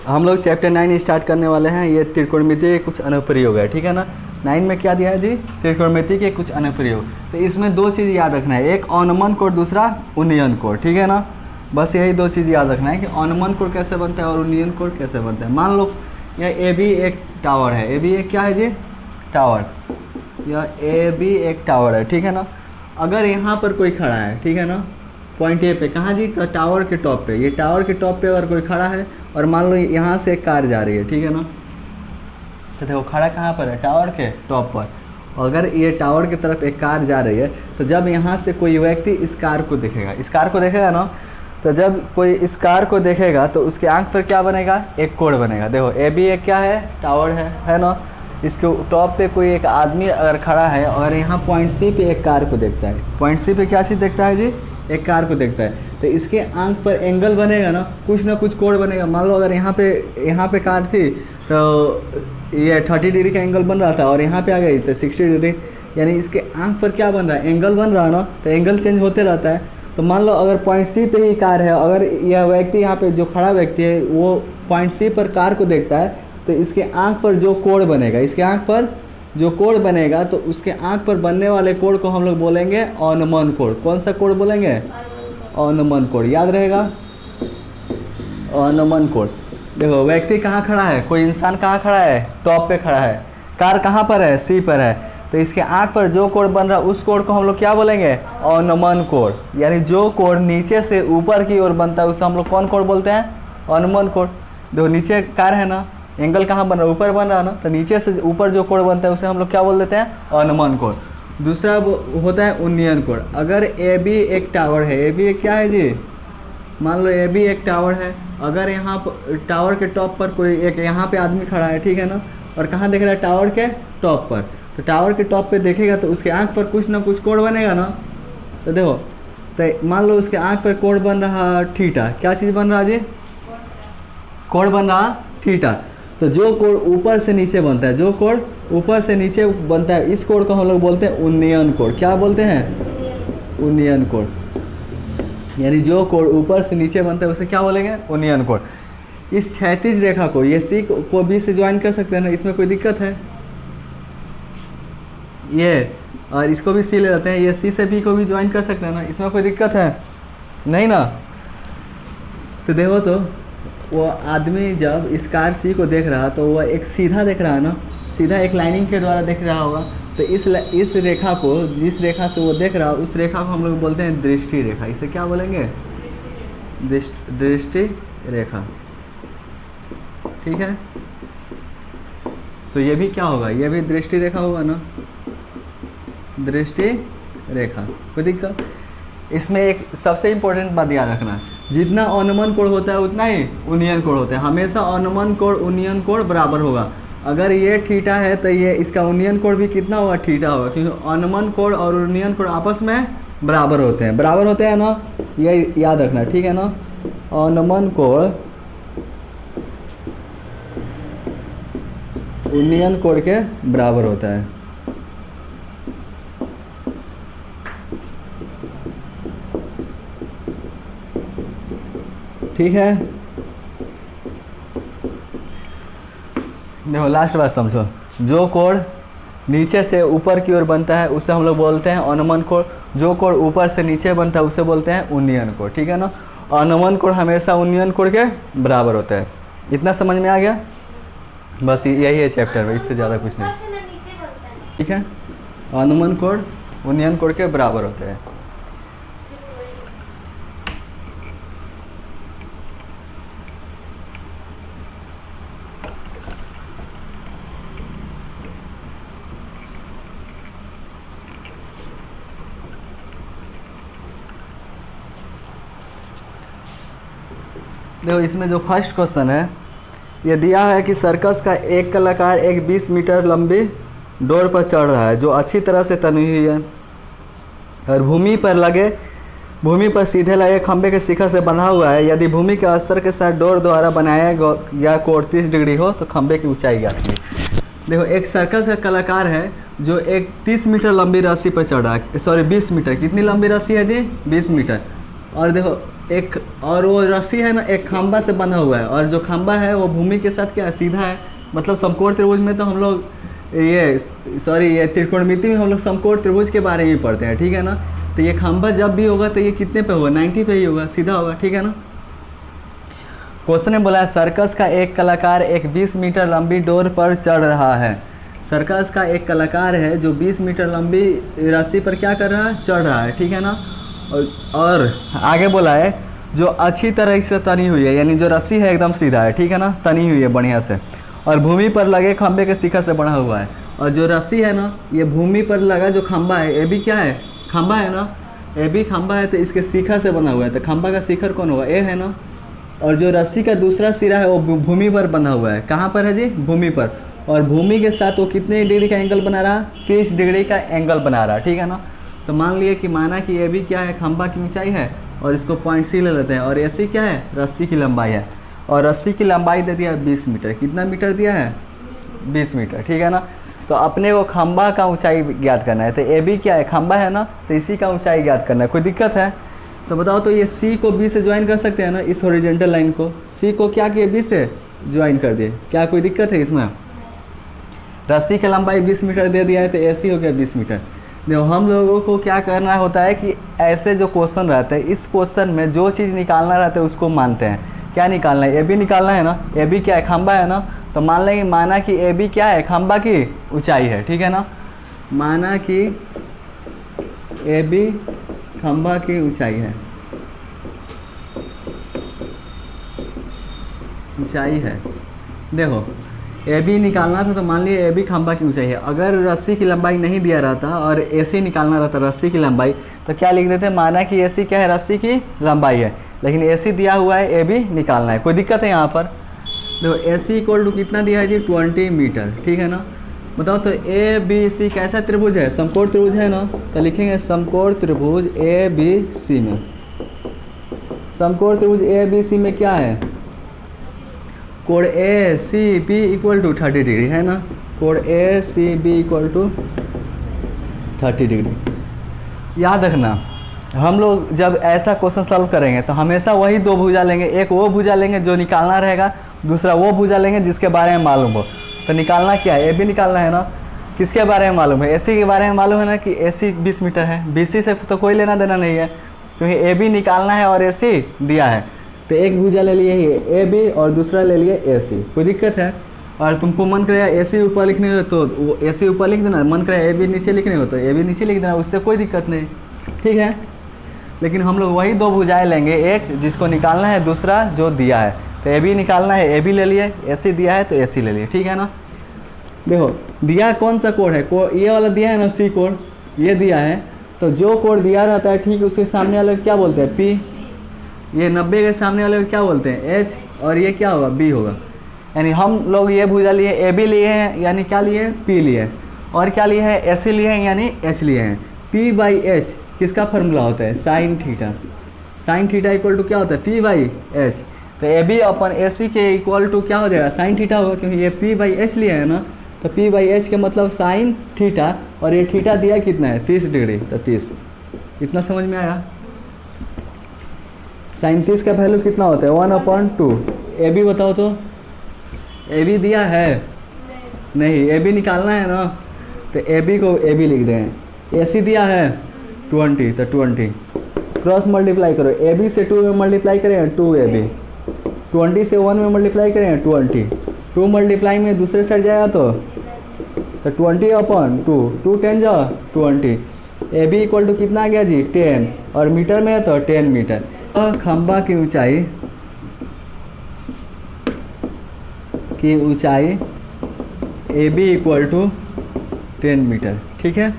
हम लोग chapter 9 start करने वाले हैं। ये त्रिकोणमिति के कुछ अनुप्रयोग है, ठीक है ना। 9 में क्या दिया है जी? त्रिकोणमिति के कुछ अनुप्रयोग। तो इसमें दो चीज़ याद रखना है, एक अनुमान कोण, दूसरा उन्नयन कोण, ठीक है ना। बस यही दो चीज़ याद रखना है कि अनुमान कोण कैसे बनता है और उन्नयन कोण कैसे बनता है। मान लो यह ए बी एक टावर है, ए बी एक क्या है जी? टावर। यह ए बी एक टावर है, ठीक है ना। अगर यहाँ पर कोई खड़ा है, ठीक है ना, पॉइंट ए पे, कहाँ जी? टावर के टॉप पे। ये टावर के टॉप पे अगर कोई खड़ा है और मान लो यहाँ से एक कार जा रही है, ठीक है ना, तो देखो खड़ा कहाँ पर है? टावर के टॉप पर। अगर ये टावर की तरफ एक कार जा रही है तो जब यहाँ से कोई व्यक्ति इस कार को देखेगा, इस कार को देखेगा ना, तो जब कोई इस कार को देखेगा तो उसके आंख पर क्या बनेगा? एक कोण बनेगा। देखो ए बी एक क्या है? टावर है ना। इसके टॉप पे कोई एक आदमी अगर खड़ा है और यहाँ पॉइंट सी पे एक कार को देखता है, पॉइंट सी पे क्या चीज़ देखता है जी? एक कार को देखता है, तो इसके आंख पर एंगल बनेगा ना कुछ कोण बनेगा। मान लो अगर यहाँ पे कार थी तो ये 30 डिग्री का एंगल बन रहा था और यहाँ पे आ गई तो 60 डिग्री, यानी इसके आंख पर क्या बन रहा है? एंगल बन रहा है ना। तो एंगल चेंज होते रहता है। तो मान लो अगर पॉइंट सी पे ही कार है, अगर यह व्यक्ति यहाँ पे जो खड़ा व्यक्ति है वो पॉइंट सी पर कार को देखता है, तो इसके आंख पर जो कोण बनेगा, इसके आंख पर जो कोण बनेगा, तो उसके आंख पर बनने वाले कोण को हम लोग बोलेंगे अनुमान कोण। कौन सा कोण बोलेंगे? अनुमान कोण। याद रहेगा, अनुमान कोण। देखो व्यक्ति कहाँ खड़ा है? कोई इंसान कहाँ खड़ा है? टॉप पे खड़ा है। कार कहाँ पर है? सी पर है। तो इसके आंख पर जो कोण बन रहा है उस कोण को हम लोग क्या बोलेंगे? अनुमान कोण। यानी जो कोण नीचे से ऊपर की ओर बनता है उसे हम लोग कौन कोण बोलते हैं? अनुमान कोण। देखो नीचे कार है ना, एंगल कहाँ बन रहा है? ऊपर बन रहा है ना, तो नीचे से ऊपर जो कोण बनता है उसे हम लोग क्या बोल देते हैं? अनुमान कोण। दूसरा होता है उन्नयन कोण। अगर ए बी एक टावर है, ए बी एक क्या है जी? मान लो ए बी एक टावर है, अगर यहाँ पर टावर के टॉप पर कोई एक यहाँ पे आदमी खड़ा है, ठीक है ना, और कहाँ देख रहा है? टावर के टॉप पर। तो टावर के टॉप पे देखेगा तो उसके आँख पर कुछ ना कुछ कोण बनेगा ना। तो देखो, तो मान लो उसके आँख पर कोण बन रहा थीटा। क्या चीज़ बन रहा जी? कोण बन रहा थीटा। तो जो कोण ऊपर से नीचे बनता है, जो कोण ऊपर से नीचे बनता है, इस कोण को हम लोग बोलते हैं उन्नयन कोण। क्या बोलते हैं? उन्नयन कोण। यानी जो कोण ऊपर से नीचे बनता है उसे क्या बोलेंगे? उन्नयन कोण। इस क्षैतिज रेखा को, ये सी को बी से ज्वाइन कर सकते हैं ना, इसमें कोई दिक्कत है? ये और इसको भी सी ले लेते हैं, ये सी से बी को भी ज्वाइन कर सकते हैं ना, इसमें कोई दिक्कत है? नहीं ना। तो देखो, तो वो आदमी जब इस कार सी को देख रहा तो वह एक सीधा देख रहा है ना, सीधा एक लाइनिंग के द्वारा देख रहा होगा। तो इस रेखा को, जिस रेखा से वो देख रहा है उस रेखा को हम लोग बोलते हैं दृष्टि रेखा। इसे क्या बोलेंगे? दृष्टि रेखा, ठीक है। तो ये भी क्या होगा? ये भी दृष्टि रेखा होगा ना, दृष्टि रेखा। कोई दिक्कत? इसमें एक सबसे इम्पोर्टेंट बात याद रखना, जितना अनुमान कोण होता है उतना ही उन्नयन कोण होता है। हमेशा अनुमान कोण उन्नयन कोण बराबर होगा। अगर ये थीटा है तो ये इसका उन्नयन कोण भी कितना होगा? थीटा होगा, क्योंकि अनुमान कोण और उन्नयन कोण आपस में बराबर होते हैं। बराबर होते हैं ना, ये याद रखना, ठीक है ना। अनुमान कोण उन्नयन कोण के बराबर होता है। ठीक है। देखो लास्ट बात समझो, जो कोण नीचे से ऊपर की ओर बनता है उसे हम लोग बोलते हैं अनुमान कोण। जो कोण ऊपर से नीचे बनता है उसे बोलते हैं उन्नयन कोण, ठीक है ना। अनुमान कोण हमेशा उन्नयन कोण के बराबर होता है। इतना समझ में आ गया? बस यही है चैप्टर में, इससे ज़्यादा कुछ नहीं, ठीक है। अनुमान कोण उन्नयन कोण के बराबर होते हैं। देखो इसमें जो फर्स्ट क्वेश्चन है, ये दिया है कि सर्कस का एक कलाकार एक 20 मीटर लंबी डोर पर चढ़ रहा है जो अच्छी तरह से तनी हुई है और भूमि पर सीधे लगे खंभे के शिखर से बंधा हुआ है। यदि भूमि के स्तर के साथ डोर द्वारा बनाया गया कोण 30 डिग्री हो तो खंभे की ऊंचाई ज्ञात है। देखो एक सर्कस का कलाकार है जो एक 30 मीटर लंबी रस्सी पर चढ़ रहा है, सॉरी 20 मीटर। कितनी लंबी रस्सी है जी? 20 मीटर। और देखो एक और वो रस्सी है ना एक खंभा से बंधा हुआ है, और जो खंभा है वो भूमि के साथ क्या है, सीधा है। मतलब समकोण त्रिभुज में तो हम लोग ये त्रिकोणमिति में हम लोग समकोण त्रिभुज के बारे में पढ़ते हैं, ठीक है ना। तो ये खंभा जब भी होगा तो ये कितने पे होगा, 90 पे ही होगा, सीधा होगा, ठीक है ना। क्वेश्चन ने बोला है सर्कस का एक कलाकार एक 20 मीटर लंबी डोर पर चढ़ रहा है। सर्कस का एक कलाकार है जो 20 मीटर लंबी रस्सी पर क्या कर रहा है, चढ़ रहा है, ठीक है ना। और आगे बोला है जो अच्छी तरह से तनी हुई है, यानी जो रस्सी है एकदम सीधा है, ठीक है ना, तनी हुई है बढ़िया से, और भूमि पर लगे खंभे के शिखर से बना हुआ है। और जो रस्सी है ना ये भूमि पर लगा जो खंभा है, ये भी क्या है, खंभा है ना, ये भी खंभा है, तो इसके शिखर से बना हुआ है। तो खंभा का शिखर कौन होगा, ये है ना। और जो रस्सी का दूसरा सिरा है वो भूमि पर बना हुआ है, कहाँ पर है जी, भूमि पर। और भूमि के साथ वो कितने डिग्री का एंगल बना रहा, 30 डिग्री का एंगल बना रहा, ठीक है ना। तो मान लिए कि माना कि ये भी क्या है, खंभा की ऊंचाई है, और इसको पॉइंट सी ले लेते हैं, और ऐसी क्या है, रस्सी की लंबाई है, और रस्सी की लंबाई दे दिया 20 मीटर। कितना मीटर दिया है, 20 मीटर, ठीक है ना। तो अपने को खंभा का ऊंचाई ज्ञात करना है। तो ए बी क्या है, खंभा है ना, तो इसी का ऊंचाई ज्ञात करना है। कोई दिक्कत है तो बताओ। तो ये सी को बी से ज्वाइन कर सकते हैं ना, इस हॉरिजॉन्टल लाइन को सी को क्या किए, बी से ज्वाइन कर दिए। क्या कोई दिक्कत है इसमें। रस्सी की लंबाई 20 मीटर दे दिया है, तो ऐसी हो गया 20 मीटर। देखो हम लोगों को क्या करना होता है कि ऐसे जो क्वेश्चन रहते हैं, इस क्वेश्चन में जो चीज़ निकालना रहता है उसको मानते हैं। क्या निकालना है, ए बी निकालना है ना। ए बी क्या है, खंभा है ना, तो मान लेंगे, माना कि ए बी क्या है, खंभा की ऊंचाई है, ठीक है ना। माना कि ए बी खंभा की ऊंचाई है, ऊंचाई है। देखो ए बी निकालना था, तो मान लिया ए बी खंभा की ऊंचाई है। अगर रस्सी की लंबाई नहीं दिया रहता और ए सी निकालना रहता रस्सी की लंबाई, तो क्या लिख देते, माना कि ए सी क्या है, रस्सी की लंबाई है, लेकिन ए सी दिया हुआ है, ए बी निकालना है। कोई दिक्कत है यहाँ पर। देखो ए सी इक्वल टू कितना दिया है जी, 20 मीटर, ठीक है ना। बताओ तो ए बी सी कैसा त्रिभुज है, समकोण त्रिभुज है ना। तो लिखेंगे समकोण त्रिभुज ए बी सी में, समकोण त्रिभुज ए बी सी में क्या है, कोण A C B equal to 30 degree है ना। कोण A C B equal to 30 degree. याद रखना, हम लोग जब ऐसा क्वेश्चन सॉल्व करेंगे तो हमेशा वही दो भुजा लेंगे, एक वो भुजा लेंगे जो निकालना रहेगा, दूसरा वो भुजा लेंगे जिसके बारे में मालूम हो। तो निकालना क्या है, ए बी निकालना है ना। किसके बारे में मालूम है, ए सी के बारे में मालूम है ना, कि ए सी 20 मीटर है। बी सी से तो कोई लेना देना नहीं है, क्योंकि ए बी निकालना है और ए सी दिया है। तो एक भुजा ले लिए ए बी और दूसरा ले लिए ए सी। कोई दिक्कत है। और तुमको मन करेगा ए सी ऊपर लिखने का तो वो ए सी ऊपर लिख देना, मन करेगा ए बी नीचे लिखने को तो ए बी नीचे लिख देना, उससे कोई दिक्कत नहीं, ठीक है। लेकिन हम लोग वही दो भुजाएं लेंगे, एक जिसको निकालना है, दूसरा जो दिया है। तो ए बी निकालना है, ए बी ले लिए, ए सी दिया है तो ए सी ले लिए, ठीक है ना। देखो दिया कौन सा कोण है, ये वाला दिया है ना, सी कोण ये दिया है। तो जो कोण दिया रहता है ठीक उसके सामने वाले को क्या बोलते हैं, पी। ये 90 के सामने वाले को क्या बोलते हैं, एच। और ये क्या होगा, बी होगा। यानी हम लोग ये भुजा लिए, ए बी लिए हैं, यानी क्या लिए हैं, पी लिए हैं। और क्या लिए हैं, ए सी लिए हैं, यानी एच लिए हैं। पी बाई एच किसका फार्मूला होता है, sine theta. Sine theta equal to क्या होता है, पी बाई एच। तो ए बी अपन ए सी के इक्वल टू क्या हो जाएगा, साइन थीटा होगा, क्योंकि ये पी बाई एच लिए है ना। तो पी बाई एच के मतलब साइन थीटा, और ये थीटा दिया कितना है, 30 डिग्री। तो 30, इतना समझ में आया। साइन 30 का वैल्यू कितना होता है, 1/2। ए बी बताओ तो, ए बी दिया है नहीं, ए बी निकालना है ना। तो ए बी को ए बी लिख देंगे। ए सी दिया है 20, तो 20 क्रॉस मल्टीप्लाई करो, ए बी से 2 में मल्टीप्लाई करें 2 ए बी, 20 से 1 में मल्टीप्लाई करें 20, 2 मल्टीप्लाई में दूसरे साइड जाएगा तो 20/2, 2 10 जाओ 20। ए बी इक्वल टू कितना आ गया जी, 10, और मीटर में है तो 10 मीटर। खंभा की ऊंचाई A B equal to 10 metre, ठीक है।